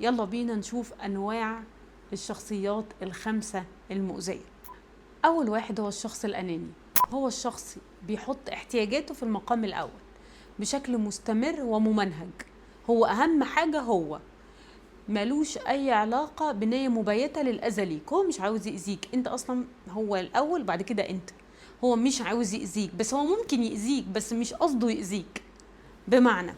يلا بينا نشوف أنواع الشخصيات الخمسة المؤذية. أول واحد هو الشخص الأناني. هو الشخص بيحط احتياجاته في المقام الأول بشكل مستمر وممنهج. هو أهم حاجة، هو ملوش أي علاقة بنية مبيتة للأذى ليك. هو مش عاوز يأذيك، انت أصلا هو الأول بعد كده انت. هو مش عاوز يأذيك، بس هو ممكن يأذيك بس مش قصده يأذيك. بمعنى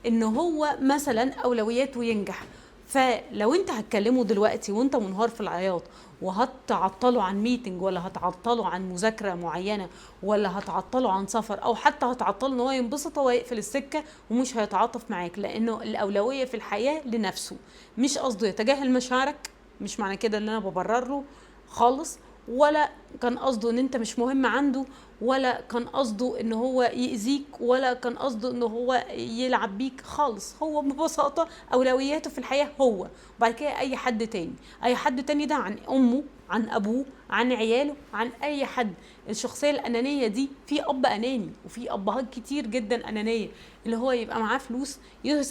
ان هو مثلا اولوياته ينجح، فلو انت هتكلمه دلوقتي وانت منهار في العياط وهتعطله عن ميتنج، ولا هتعطله عن مذاكرة معينة، ولا هتعطله عن سفر، او حتى هتعطله ان هو ينبسط، هو يقفل السكة ومش هيتعاطف معاك، لانه الاولوية في الحياة لنفسه، مش قصده يتجاهل مشاعرك. مش معنى كده ان انا ببرر له خالص، ولا كان قصده ان انت مش مهم عنده، ولا كان قصده ان هو يأذيك، ولا كان قصده ان هو يلعب بيك خالص. هو ببساطة اولوياته في الحياة هو، وبعد كده اي حد تاني. اي حد تاني ده عن امه، عن ابوه، عن عياله، عن اي حد. الشخصية الانانية دي، في اب اناني وفي ابهات كتير جدا انانية، اللي هو يبقى معاه فلوس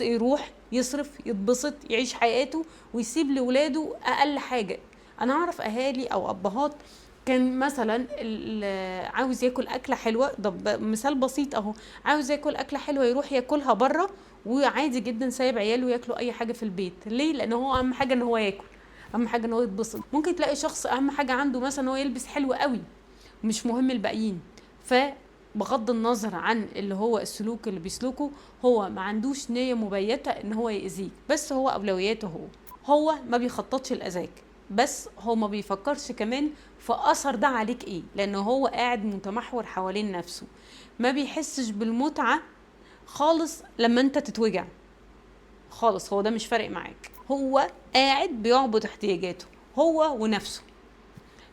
يروح يصرف يتبسط يعيش حياته ويسيب لولاده اقل حاجة. انا اعرف اهالي او ابهات كان مثلا عاوز ياكل اكله حلوه، ده مثال بسيط اهو، عاوز ياكل اكله حلوه يروح ياكلها بره، وعادي جدا سايب عياله ياكلوا اي حاجه في البيت. ليه؟ لان هو اهم حاجه ان هو ياكل، اهم حاجه ان هو يتبسط. ممكن تلاقي شخص اهم حاجه عنده مثلا هو يلبس حلو قوي، مش مهم الباقيين. فبغض النظر عن اللي هو السلوك اللي بيسلوكه، هو ما عندوش نية مبيتة ان هو يأذيك، بس هو اولوياته هو ما بيخططش لأذاك، بس هو ما بيفكرش كمان في اثر ده عليك ايه، لانه هو قاعد متمحور حوالين نفسه. ما بيحسش بالمتعة خالص لما انت تتوجع خالص، هو ده مش فارق معاك. هو قاعد بيعبد احتياجاته هو ونفسه،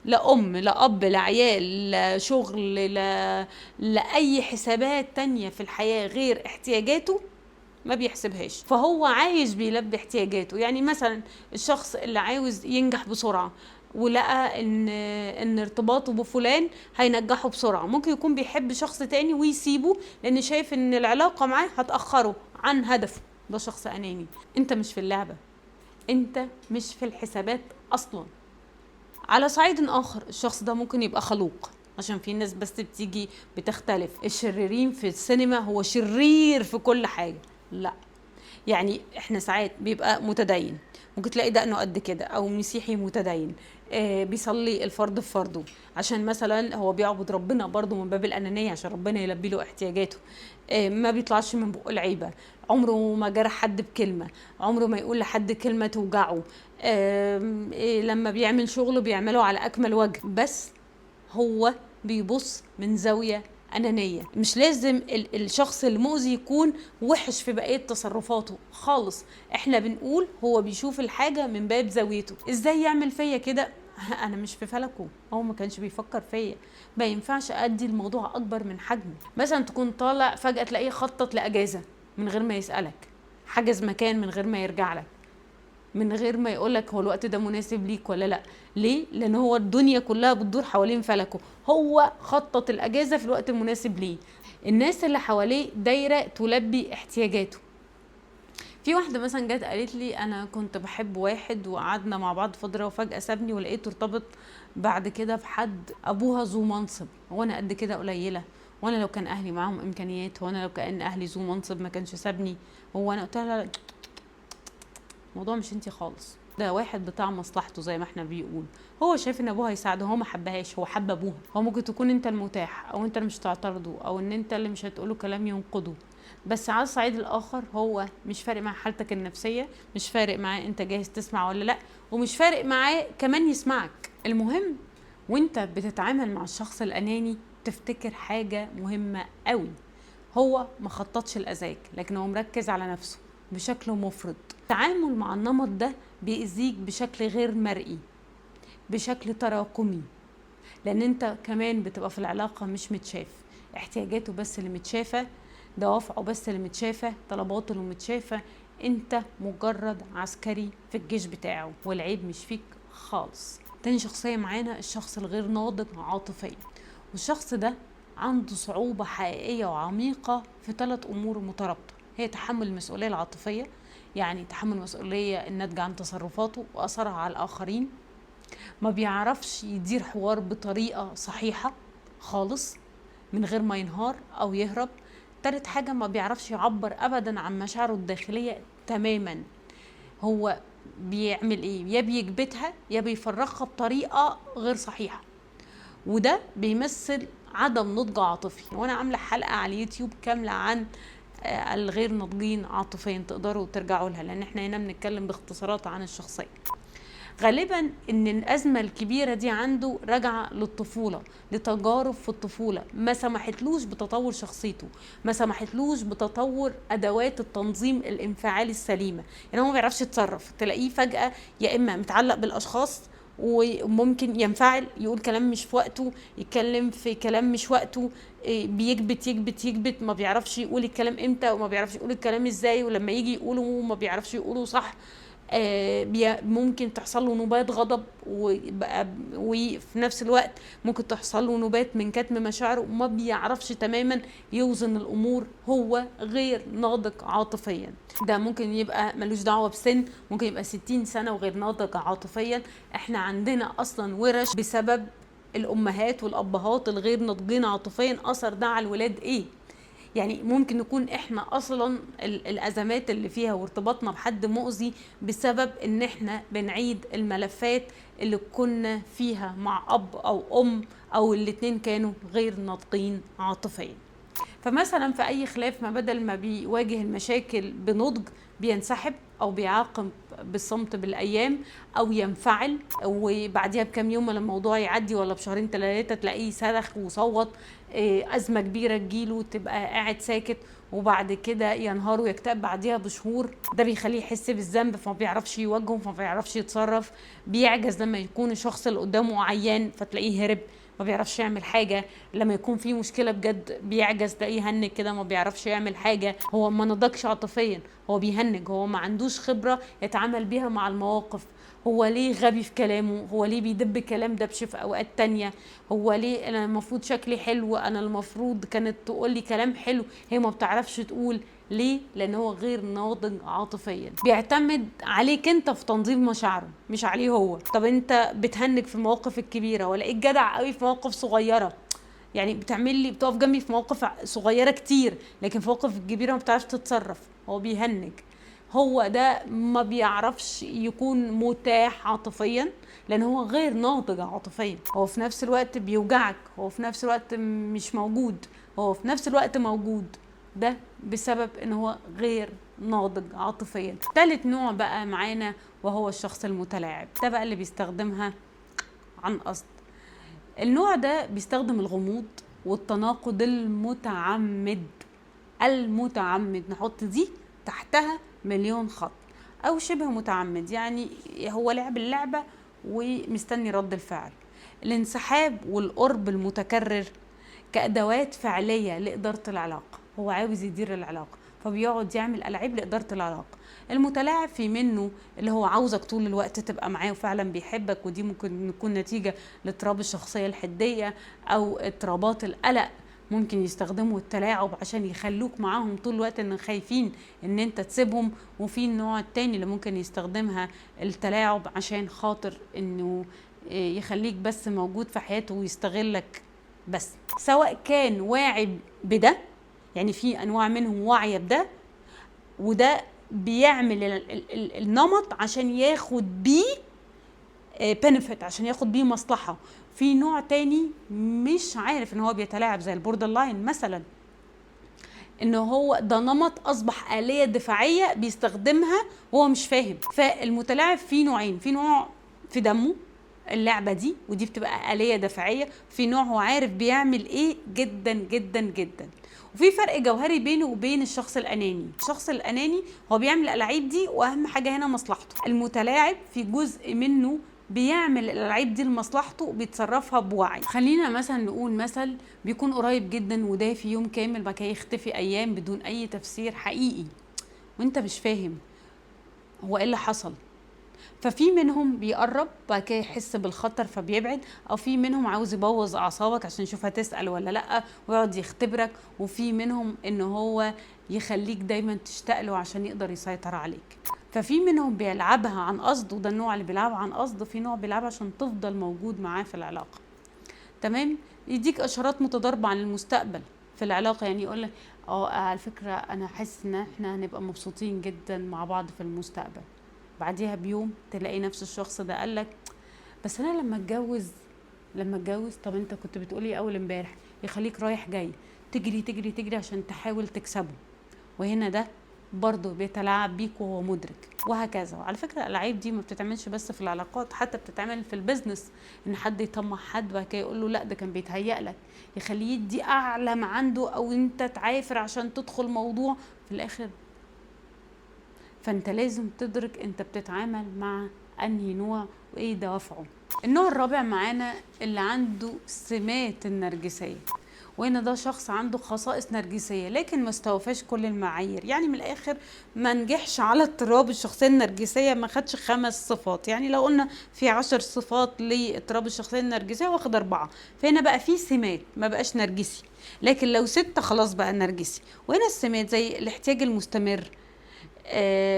لا ام لا اب لا عيال لا شغل لا حسابات تانية في الحياة غير احتياجاته ما بيحسبهاش. فهو عايش بيلبي احتياجاته. يعني مثلا الشخص اللي عاوز ينجح بسرعة ولقى ان ارتباطه بفلان هينجحه بسرعة، ممكن يكون بيحب شخص تاني ويسيبه لان شايف ان العلاقة معاه هتأخره عن هدفه. ده شخص اناني. انت مش في اللعبة، انت مش في الحسابات اصلا. على صعيد اخر، الشخص ده ممكن يبقى خلوق، عشان في ناس بس بتيجي بتختلف. الشريرين في السينما هو شرير في كل حاجة؟ لا. يعني احنا ساعات بيبقى متدين، ممكن تلاقي دقنه قد كده، او مسيحي متدين، بيصلي الفرض في فرضه، عشان مثلا هو بيعبد ربنا برضه من باب الانانيه، عشان ربنا يلبي له احتياجاته. ما بيطلعش من بقه العيبه، عمره ما جرح حد بكلمه، عمره ما يقول لحد كلمه توجعه. لما بيعمل شغله بيعمله على اكمل وجه، بس هو بيبص من زاوية أنانية. مش لازم الشخص المؤذي يكون وحش في بقية تصرفاته خالص، احنا بنقول هو بيشوف الحاجة من باب زاويته. ازاي يعمل فيا كده؟ انا مش في فلكه، هو ما كانش بيفكر فيا. ما ينفعش ادي الموضوع اكبر من حجمه. مثلا تكون طالع فجأة تلاقيه خطط لأجازة من غير ما يسألك، حجز مكان من غير ما يرجع لك، من غير ما يقولك هو الوقت ده مناسب ليك ولا لا. ليه؟ لان هو الدنيا كلها بتدور حوالين فلكه، هو خطط الاجازه في الوقت المناسب ليه. الناس اللي حواليه دايره تلبي احتياجاته. في واحده مثلا جت قالت لي انا كنت بحب واحد وقعدنا مع بعض فتره وفجاه سابني ولقيته ارتبط بعد كده بحد ابوها ذو منصب، وانا قد كده قليله، وانا لو كان اهلي معاهم امكانيات، وانا لو كان اهلي ذو منصب ما كانش سابني. هو انا قلت لها الموضوع مش انتي خالص، ده واحد بتاع مصلحته زي ما احنا بيقول. هو شايف ان ابوها هيساعده، هو ما حبهاش، هو حب ابوها. هو ممكن تكون انت المتاح، او انت اللي مش تعترضه، او ان انت اللي مش هتقوله كلام ينقضه، بس على الصعيد الاخر هو مش فارق مع حالتك النفسيه، مش فارق معاه انت جاهز تسمع ولا لا، ومش فارق معاه كمان يسمعك. المهم وانت بتتعامل مع الشخص الاناني تفتكر حاجه مهمه قوي، هو ما خططش لأذاك، لكن هو مركز على نفسه بشكل مفرط. التعامل مع النمط ده بيأذيك بشكل غير مرئي، بشكل تراكمي، لان انت كمان بتبقى في العلاقة مش متشاف، احتياجاته بس اللي متشافة، دوافعه بس اللي متشافة، طلباته اللي متشافة. انت مجرد عسكري في الجيش بتاعه، والعيب مش فيك خالص. تاني شخصية معانا الشخص الغير ناضج عاطفيا، والشخص ده عنده صعوبة حقيقية وعميقة في 3 أمور مترابطة، هي تحمل المسؤولية العاطفية، يعني تحمل المسؤولية الناتجة عن تصرفاته وأثرها على الآخرين. ما بيعرفش يدير حوار بطريقة صحيحة خالص من غير ما ينهار أو يهرب. تالت حاجة، ما بيعرفش يعبر أبدا عن مشاعره الداخلية تماما. هو بيعمل ايه؟ يا بيكبتها يا بيفرغها بطريقة غير صحيحة، وده بيمثل عدم نضج عاطفي. وانا عاملة حلقة على اليوتيوب كاملة عن الغير ناضجين عاطفيا، تقدروا ترجعوا لها، لان احنا هنا بنتكلم باختصارات عن الشخصية. غالبا ان الازمه الكبيره دي عنده راجعه للطفوله، لتجارب في الطفوله ما سمحتلوش بتطور شخصيته، ما سمحتلوش بتطور ادوات التنظيم الانفعالي السليمه. يعني هو ما بيعرفش يتصرف، تلاقيه فجاه يا اما متعلق بالاشخاص وممكن ينفعل، يقول كلام مش في وقته، يتكلم في كلام مش وقته، بيكبت يكبت يكبت، ما بيعرفش يقول الكلام امتى وما بيعرفش يقول الكلام ازاي، ولما يجي يقوله ما بيعرفش يقوله صح. ممكن تحصل له نوبات غضب، وفي نفس الوقت ممكن تحصل له نوبات من كتم مشاعره، وما بيعرفش تماما يوزن الامور. هو غير ناضج عاطفيا. ده ممكن يبقى ملوش دعوه بسن، ممكن يبقى 60 سنه وغير ناضج عاطفيا. احنا عندنا اصلا ورش بسبب الامهات والابهات الغير ناضجين عاطفيا، اثر ده على الولاد ايه. يعني ممكن نكون احنا اصلا الازمات اللي فيها وارتباطنا بحد مؤذي بسبب ان احنا بنعيد الملفات اللي كنا فيها مع اب او ام، او الاتنين كانوا غير ناضجين عاطفيا. فمثلا في اي خلاف، ما بدل ما بيواجه المشاكل بنضج بينسحب او بيعاقب بالصمت بالايام، او ينفعل وبعديها بكام يوم لما الموضوع يعدي ولا بشهرين 3 تلاقيه صرخ وصوت، ازمه كبيره تجيله تبقى قاعد ساكت، وبعد كده ينهار ويكتئب بعديها بشهور. ده بيخليه يحس بالذنب، فما بيعرفش يواجهه، فما بيعرفش يتصرف. بيعجز لما يكون الشخص اللي قدامه عيان فتلاقيه هرب، ما بيعرفش يعمل حاجه. لما يكون في مشكله بجد بيعجز، تلاقيه هنج كده، ما بيعرفش يعمل حاجه. هو ما نضجش عاطفيا، هو بيهنج، هو ما عندوش خبره يتعامل بيها مع المواقف. هو ليه غبي في كلامه؟ هو ليه بيدب كلام دبش في اوقات تانية؟ هو ليه انا المفروض شكلي حلو، انا المفروض كانت تقول لي كلام حلو، هي ما بتعرفش تقول. ليه؟ لان هو غير ناضج عاطفيا. بيعتمد عليك انت في تنظيم مشاعره مش عليه هو. طب انت بتهنج في المواقف الكبيره، ولا جدع قوي في مواقف صغيره؟ يعني بتعمل لي بتقف جنبي في مواقف صغيره كتير، لكن في مواقف كبيره ما بتعرفش تتصرف. هو بيهنج. هو ده ما بيعرفش يكون متاح عاطفيا، لان هو غير ناضج عاطفيا. هو في نفس الوقت بيوجعك، هو في نفس الوقت مش موجود، هو في نفس الوقت موجود. ده بسبب ان هو غير ناضج عاطفيا. ثالث نوع بقى معانا وهو الشخص المتلاعب. ده بقى اللي بيستخدمها عن قصد. النوع ده بيستخدم الغموض والتناقض المتعمد. المتعمد نحط دي تحتها مليون خط، او شبه متعمد، يعني هو لعب اللعبة ومستني رد الفعل. الانسحاب والقرب المتكرر كأدوات فعلية لإدارة العلاقة. هو عاوز يدير العلاقة فبيقعد يعمل ألعاب لإدارة العلاقة. المتلاعب في منه اللي هو عاوزك طول الوقت تبقى معاه وفعلا بيحبك، ودي ممكن يكون نتيجة لاضطراب الشخصية الحدية أو اضطرابات القلق. ممكن يستخدموا التلاعب عشان يخلوك معاهم طول الوقت، ان خايفين ان انت تسيبهم. وفي النوع التاني اللي ممكن يستخدمها التلاعب عشان خاطر انه يخليك بس موجود في حياته ويستغلك بس. سواء كان واعي بده، يعني في انواع منهم واعيه بده، وده بيعمل النمط عشان ياخد بيه بنفيت، عشان ياخد بيه مصلحه. في نوع تاني مش عارف ان هو بيتلاعب، زي البوردر لاين مثلا، ان هو ده نمط اصبح آلية دفاعية بيستخدمها وهو مش فاهم. فالمتلاعب في نوعين، في نوع في دمه اللعبة دي ودي بتبقى آلية دفاعية، في نوع هو عارف بيعمل ايه جدا جدا جدا. وفي فرق جوهري بينه وبين الشخص الأناني. الشخص الأناني هو بيعمل الألعاب دي وأهم حاجة هنا مصلحته. المتلاعب في جزء منه بيعمل الألعاب دي لمصلحته وبيتصرفها بوعي. خلينا مثلا نقول مثل بيكون قريب جدا ودافي يوم كامل، بعد كده يختفي أيام بدون أي تفسير حقيقي وانت مش فاهم هو ايه اللي حصل. ففي منهم بيقرب بعد كده يحس بالخطر فبيبعد، او في منهم عاوز يبوظ اعصابك عشان يشوف هتسال ولا لا ويقعد يختبرك، وفي منهم ان هو يخليك دايما تشتاق له عشان يقدر يسيطر عليك. ففي منهم بيلعبها عن قصد، وده النوع اللي بيلعبها عن قصد، في نوع بيلعبها عشان تفضل موجود معاه في العلاقة. تمام. يديك اشارات متضاربة عن المستقبل في العلاقة، يعني يقول لك على فكرة انا حاسس ان احنا هنبقى مبسوطين جدا مع بعض في المستقبل. بعديها بيوم تلاقي نفس الشخص ده قال لك بس انا لما اتجوز. طب انت كنت بتقولي اول امبارح. يخليك رايح جاي تجري تجري تجري عشان تحاول تكسبه، وهنا ده برضه بيتلاعب بيك وهو مدرك، وهكذا. وعلى فكره الالعاب دي ما بتتعملش بس في العلاقات، حتى بتتعمل في البيزنس، ان حد يطمع حد وبعد كده يقول له لا ده كان بيتهيأ لك، يخليه يدي اعلى ما عنده، او انت تعافر عشان تدخل موضوع في الاخر. فانت لازم تدرك انت بتتعامل مع انهي نوع وايه دوافعه. النوع الرابع معانا اللي عنده سمات النرجسية، وهنا ده شخص عنده خصائص نرجسية لكن ما استوفاش كل المعايير. يعني من الآخر ما نجحش على اضطراب الشخصية النرجسية، ما خدش 5 صفات. يعني لو قلنا في 10 صفات لاضطراب الشخصية النرجسية واخد 4، فهنا بقى في سمات ما بقاش نرجسي. لكن لو 6 خلاص بقى نرجسي. وهنا السمات زي الاحتياج المستمر،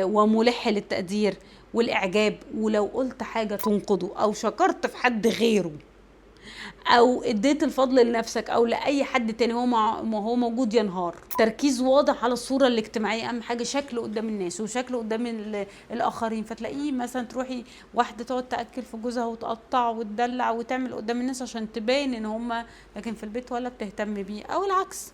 وملح للتقدير والإعجاب، ولو قلت حاجة تنقضه أو شكرت في حد غيره او اديت الفضل لنفسك او لاي حد تاني ما هو موجود ينهار. تركيز واضح على الصوره الاجتماعيه، اهم حاجه شكله قدام الناس وشكله قدام الاخرين. فتلاقيه مثلا تروحي واحده تقعد تاكل في جوزها وتقطع وتدلع وتعمل قدام الناس عشان تبين ان هم، لكن في البيت ولا بتهتم بيه، او العكس.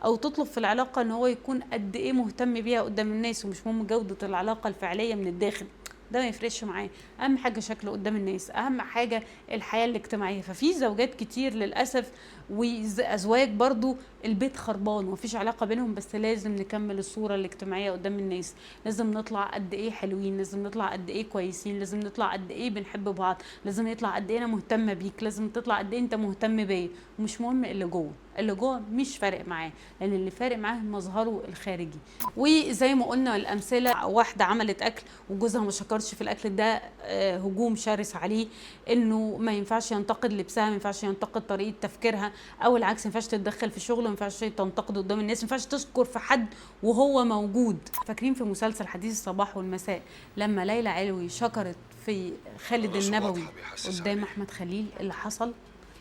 او تطلب في العلاقه ان هو يكون قد ايه مهتم بيها قدام الناس، ومش مهم جوده العلاقه الفعليه من الداخل، ده ما يفرقش معاه. اهم حاجه شكله قدام الناس، اهم حاجه الحياه الاجتماعيه. ففي زوجات كتير للاسف وازواج برضو البيت خربان ومفيش علاقه بينهم، بس لازم نكمل الصوره الاجتماعيه قدام الناس. لازم نطلع قد ايه حلوين، لازم نطلع قد ايه كويسين، لازم نطلع قد ايه بنحب بعض، لازم يطلع قد ايه انا مهتمه بيك، لازم تطلع قد ايه انت مهتم بيا. ومش مهم اللي جوه، اللي جوه مش فارق معاه، لان اللي فارق معاه مظهره الخارجي. وزي ما قلنا الامثله، واحده عملت اكل وجوزها ما شكرش في الاكل ده، هجوم شرس عليه، انه ما ينفعش ينتقد لبسها، ما ينفعش ينتقد طريقه تفكيرها، او العكس ما ينفعش تتدخل في شغله، ما ينفعش تنتقد قدام الناس، ما ينفعش تشكر في حد وهو موجود. فاكرين في مسلسل حديث الصباح والمساء لما ليلى علوي شكرت في خالد النبوي قدام احمد خليل، اللي حصل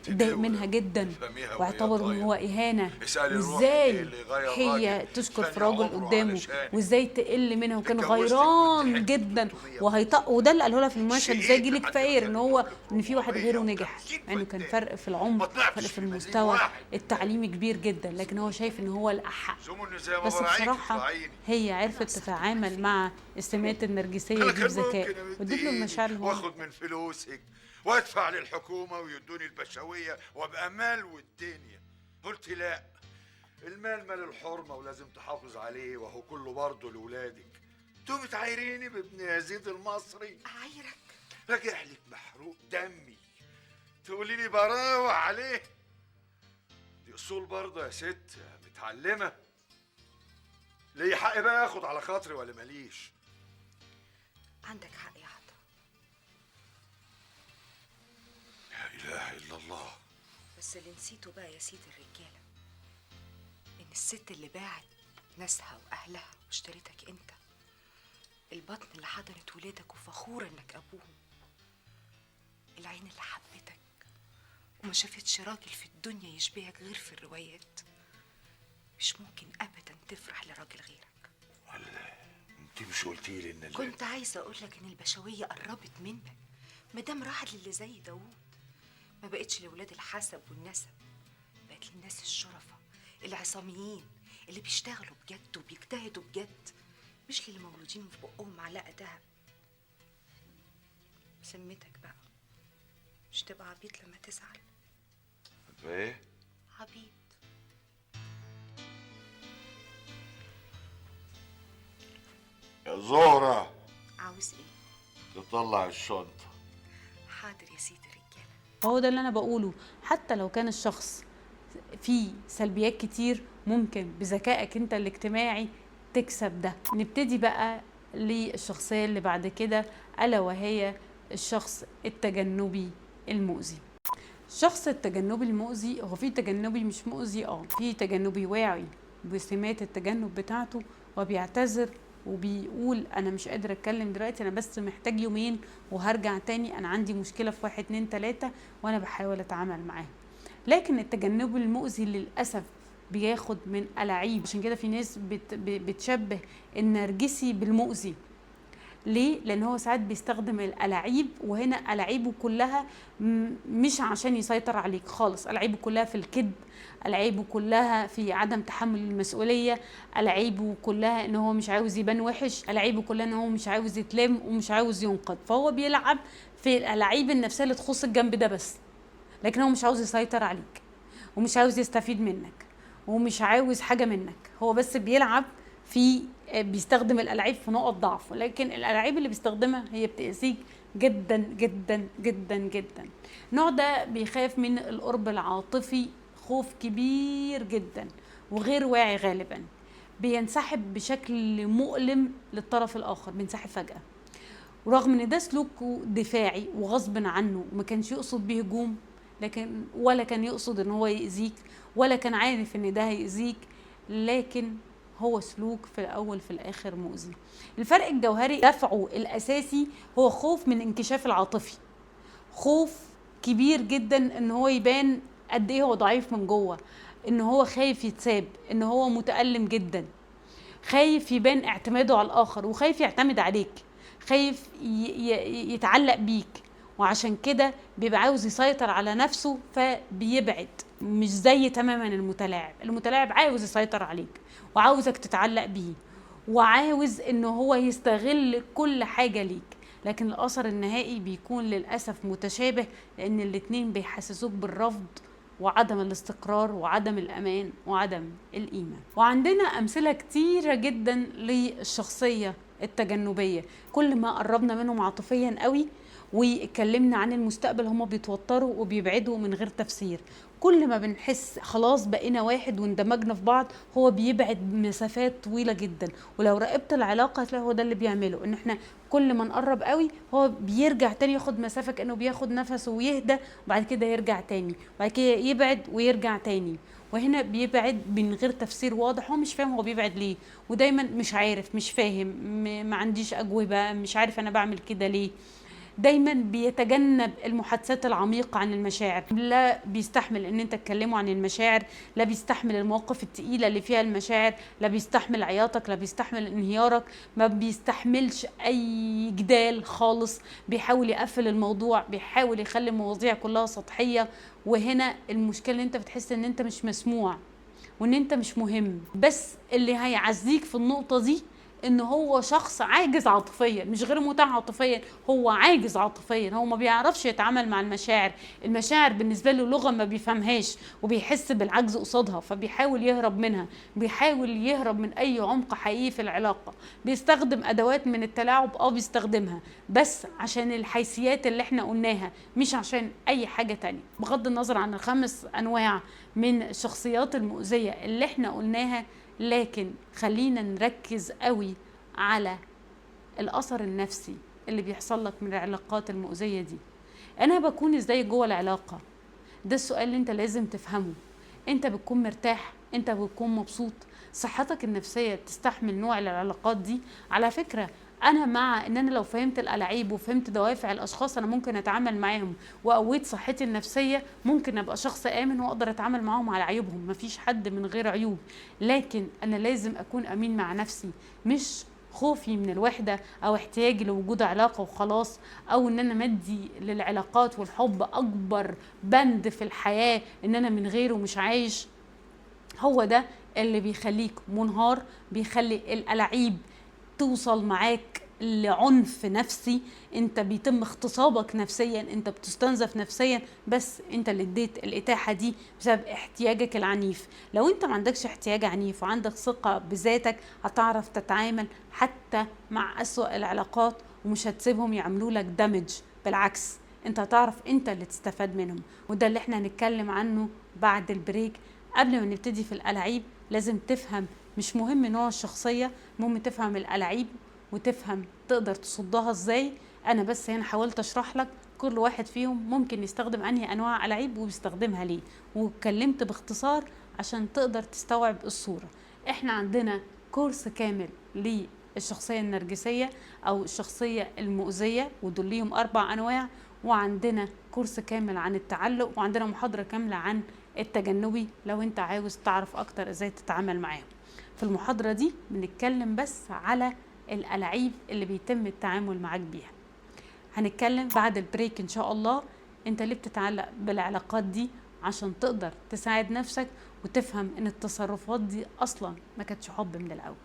اتضايق منها جدا واعتبر ان هو اهانه، وازاي هي تشكر في راجل قدامه وازاي تقل منها، وكان غيران جدا وهيطق. وده اللي قاله لها في المشهد، ازاي جيلك فقير، ان في واحد غيره نجح، مع انه كان فرق في العمر، فرق في المستوى التعليمي كبير جدا، لكن هو شايف ان هو الاحق. بس بصراحه هي عرفت تتعامل مع السمات النرجسيه دي بذكاء، وادت له المشاعر اللي هو واخد من فلوسك وادفع للحكومة ويدوني البشوية وابقى مال والدنيا. قلت لا، المال مال الحرمة ولازم تحافظ عليه، وهو كله برضه لولادك. انتوا بتعايريني بابن يزيد المصري؟ اعايرك؟ راجع لك محروق دمي تقولي لي براوع عليه؟ دي اصول برضه يا ست متعلمة. ليه حق بقى اخد على خاطري ولا ماليش؟ عندك حق يا عطا. لا اله الا الله. بس اللي نسيته بقى يا سيدي الرجاله، ان الست اللي باعت ناسها واهلها واشتريتك انت، البطن اللي حضنت ولادك وفخوره انك ابوهم، العين اللي حبتك وما شافتش راجل في الدنيا يشبهك غير في الروايات، مش ممكن ابدا تفرح لراجل غيرك. ولا انت مش قلتي لي ان كنت عايزه اقول لك ان البشويه قربت منك، مادام راحت للي زي داوود، ما بقتش لولاد الحسب والنسب، بقت للناس الشرفة العصاميين اللي بيشتغلوا بجد وبيجتهدوا بجد، مش للي مولودين في بقهم معلقه دهب. سمتك بقى مش تبقى عبيط لما تزعل. ايه؟ عبيط. يا زهرة، عاوز ايه؟ تطلع الشنطة. حاضر يا سيدي الرجاله. هو ده اللي انا بقوله، حتى لو كان الشخص فيه سلبيات كتير ممكن بذكائك انت الاجتماعي تكسب ده. نبتدي بقى للشخصية اللي بعد كده، ألا وهي الشخص التجنبي المؤذي. الشخص التجنبي المؤذي، هو في تجنبي مش مؤذي، في تجنبي واعي بسمات التجنب بتاعته وبيعتذر وبيقول انا مش قادر اتكلم دلوقتي، انا بس محتاج يومين وهرجع تاني، انا عندي مشكلة في 1 2 3 وانا بحاول اتعامل معاها. لكن التجنب المؤذي للأسف بياخد من ألاعيب. عشان كده في ناس بتشبه النرجسي بالمؤذي. ليه؟ لأن هو ساعات بيستخدم الألاعيب، وهنا ألاعيبه كلها مش عشان يسيطر عليك خالص، ألاعيبه كلها في الكذب، ألاعيبه كلها في عدم تحمل المسؤولية، ألاعيبه كلها إن هو مش عاوز يبان وحش، ألاعيبه كلها إن هو مش عاوز يتلم ومش عاوز ينقذ. فهو بيلعب في الألاعيب النفسية اللي تخص الجنب ده بس، لكن هو مش عاوز يسيطر عليك ومش عاوز يستفيد منك ومش عاوز حاجة منك. هو بس بيلعب بيستخدم الألاعيب في نقط ضعف، ولكن الألاعيب اللي بيستخدمها هي بتأذيك جدا جدا جدا جدا. النوع ده بيخاف من القرب العاطفي خوف كبير جدا وغير واعي غالبا، بينسحب بشكل مؤلم للطرف الآخر، بينسحب فجأة، ورغم ان ده سلوكه دفاعي وغصب عنه وما كانش يقصد بيه هجوم، لكن ولا كان يقصد ان هو يأذيك ولا كان عارف ان ده هيأذيك، لكن هو سلوك في الاول في الاخر مؤذي. الفرق الجوهري دفعه الاساسي هو خوف من انكشاف العاطفي، خوف كبير جدا ان هو يبان قد ايه هو ضعيف من جوه، ان هو خايف يتساب، ان هو متألم جدا، خايف يبان اعتماده على الاخر وخايف يعتمد عليك، خايف يتعلق بيك، وعشان كده بيبقى عاوز يسيطر على نفسه فبيبعد. مش زي تماما المتلاعب عاوز يسيطر عليك وعاوزك تتعلق بيه وعاوز انه هو يستغل كل حاجة ليك، لكن الاثر النهائي بيكون للأسف متشابه، لان الاتنين بيحسسوك بالرفض وعدم الاستقرار وعدم الأمان وعدم الإيمان. وعندنا أمثلة كتيرة جدا للشخصية التجنبية، كل ما قربنا منهم عاطفيا قوي واتكلمنا عن المستقبل هما بيتوتروا وبيبعدوا من غير تفسير. كل ما بنحس خلاص بقينا واحد واندمجنا في بعض هو بيبعد مسافات طويلة جدا، ولو راقبت العلاقة هتلاقي هو ده اللي بيعمله، ان احنا كل ما نقرب قوي هو بيرجع تاني ياخد مسافة كأنه بياخد نفسه ويهدى وبعد كده يرجع تاني وبعد كده يبعد ويرجع تاني، وهنا بيبعد من غير تفسير واضح، هو مش فاهم هو بيبعد ليه، ودايما مش عارف، مش فاهم، ما عنديش أجوبة، مش عارف أنا بعمل كده ليه. دايما بيتجنب المحادثات العميقة عن المشاعر، لا بيستحمل ان انت تكلمه عن المشاعر، لا بيستحمل المواقف التقيلة اللي فيها المشاعر، لا بيستحمل عياطك، لا بيستحمل انهيارك، ما بيستحملش اي جدال خالص، بيحاول يقفل الموضوع، بيحاول يخلي المواضيع كلها سطحية. وهنا المشكلة ان انت بتحس ان انت مش مسموع وان انت مش مهم، بس اللي هيعزيك في النقطة دي ان هو شخص عاجز عاطفيا، مش غير متاح عاطفيا، هو عاجز عاطفيا، هو ما بيعرفش يتعامل مع المشاعر، المشاعر بالنسبه له لغه ما بيفهمهاش وبيحس بالعجز قصادها، فبيحاول يهرب منها، بيحاول يهرب من اي عمق حقيقي في العلاقه، بيستخدم ادوات من التلاعب بيستخدمها بس عشان الحيثيات اللي احنا قلناها، مش عشان اي حاجه تانية. بغض النظر عن ال5 أنواع من الشخصيات المؤذيه اللي احنا قلناها، لكن خلينا نركز قوي على الأثر النفسي اللي بيحصل لك من العلاقات المؤذية دي. أنا بكون إزاي جوه العلاقة؟ ده السؤال اللي أنت لازم تفهمه. أنت بتكون مرتاح؟ أنت بتكون مبسوط؟ صحتك النفسية تستحمل نوع العلاقات دي؟ على فكرة أنا مع إن أنا لو فهمت الألاعيب وفهمت دوافع الأشخاص أنا ممكن أتعامل معاهم وقويت صحتي النفسية، ممكن أبقى شخص آمن وأقدر أتعامل معاهم على عيوبهم، مفيش حد من غير عيوب، لكن أنا لازم أكون أمين مع نفسي، مش خوفي من الوحدة أو احتياجي لوجود علاقة وخلاص، أو إن أنا مدي للعلاقات والحب أكبر بند في الحياة إن أنا من غيره مش عايش. هو ده اللي بيخليك منهار، بيخلي الألاعيب توصل معاك لعنف نفسي، انت بيتم اغتصابك نفسيا، انت بتستنزف نفسيا، بس انت اللي اديت الاتاحة دي بسبب احتياجك العنيف. لو انت ما عندكش احتياج عنيف وعندك ثقة بذاتك هتعرف تتعامل حتى مع أسوأ العلاقات ومش هتسيبهم يعملوا لك دمج، بالعكس انت هتعرف انت اللي تستفاد منهم. وده اللي احنا هنتكلم عنه بعد البريك. قبل ما نبتدي في الألاعيب لازم تفهم مش مهم نوع الشخصية، مهم تفهم الألاعيب وتفهم تقدر تصدها ازاي. انا بس هنا حاولت اشرح لك كل واحد فيهم ممكن يستخدم انهي انواع ألاعيب وبيستخدمها ليه، واتكلمت باختصار عشان تقدر تستوعب الصورة. احنا عندنا كورس كامل للشخصية النرجسية او الشخصية المؤذية، ودول ليهم 4 انواع، وعندنا كورس كامل عن التعلق، وعندنا محاضرة كاملة عن التجنبي لو انت عاوز تعرف اكتر ازاي تتعامل معاهم. في المحاضرة دي بنتكلم بس على الألاعيب اللي بيتم التعامل معاك بيها. هنتكلم بعد البريك ان شاء الله انت ليه بتتعلق بالعلاقات دي، عشان تقدر تساعد نفسك وتفهم ان التصرفات دي اصلا ما كانتش حب من الاول.